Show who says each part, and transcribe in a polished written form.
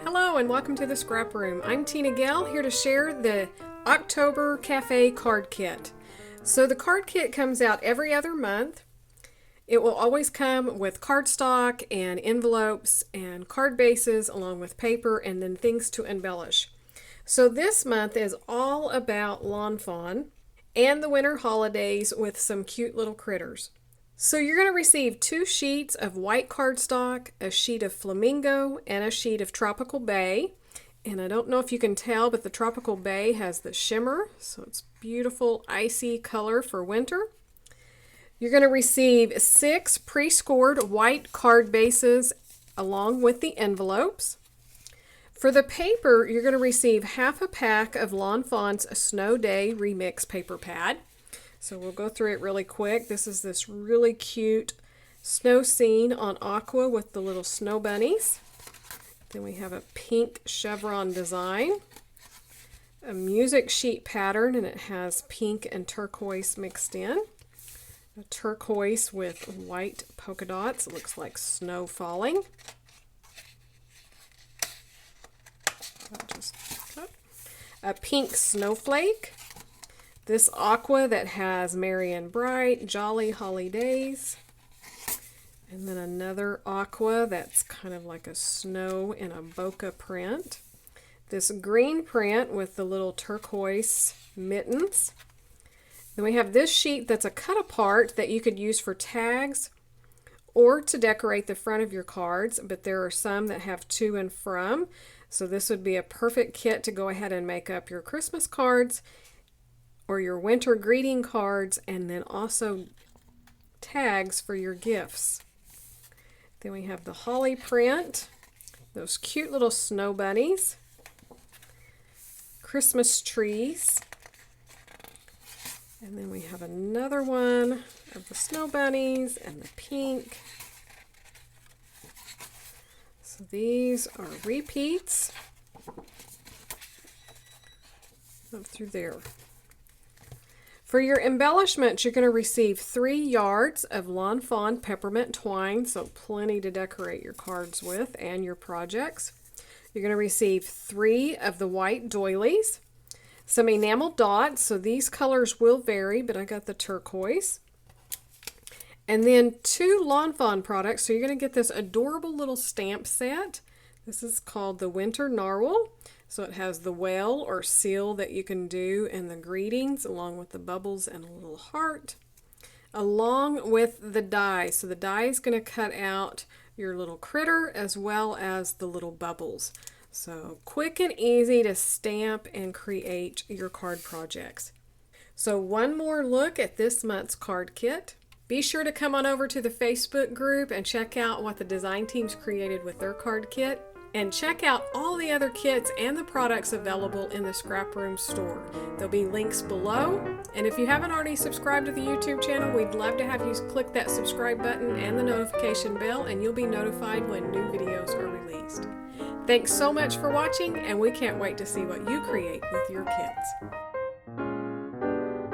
Speaker 1: Hello and welcome to the Scrap Room. I'm Tina Gale, here to share the October Cafe card kit. So the card kit comes out every other month. It will always come with cardstock and envelopes and card bases along with paper and then things to embellish. So this month is all about lawn fawn and the winter holidays with some cute little critters. So you're going to receive 2 sheets of white cardstock, a sheet of flamingo, and a sheet of tropical bay. And I don't know if you can tell, but the tropical bay has the shimmer, so it's beautiful icy color for winter. You're going to receive 6 pre-scored white card bases along with the envelopes. For the paper, you're going to receive half a pack of Lawn Fawn's Snow Day Remix paper pad. So we'll go through it really quick. This is this really cute snow scene on aqua with the little snow bunnies. Then we have a pink chevron design, a music sheet pattern, and it has pink and turquoise mixed in. A turquoise with white polka dots. It looks like snow falling. A pink snowflake. This aqua that has Merry and Bright, Jolly Holidays. And then another aqua that's kind of like a snow in a bokeh print. This green print with the little turquoise mittens. Then we have this sheet that's a cut apart that you could use for tags or to decorate the front of your cards, but there are some that have to and from. So this would be a perfect kit to go ahead and make up your Christmas cards or your winter greeting cards, and then also tags for your gifts. Then we have the holly print, those cute little snow bunnies, Christmas trees, and then we have another one of the snow bunnies and the pink. So these are repeats up through there. For your embellishments, you're going to receive 3 yards of Lawn Fawn peppermint twine, so plenty to decorate your cards with and your projects. You're going to receive 3 of the white doilies, some enamel dots, so these colors will vary, but I got the turquoise. And then 2 Lawn Fawn products, so you're going to get this adorable little stamp set. This is called the Winter Narwhal. So it has the whale or seal that you can do in the greetings along with the bubbles and a little heart along with the die. So the die is going to cut out your little critter as well as the little bubbles. So quick and easy to stamp and create your card projects. So one more look at this month's card kit. Be sure to come on over to the Facebook group and check out what the design teams created with their card kit. And check out all the other kits and the products available in the Scrap Room store. There'll be links below. And if you haven't already subscribed to the YouTube channel, we'd love to have you click that subscribe button and the notification bell, and you'll be notified when new videos are released. Thanks so much for watching, and we can't wait to see what you create with your kits.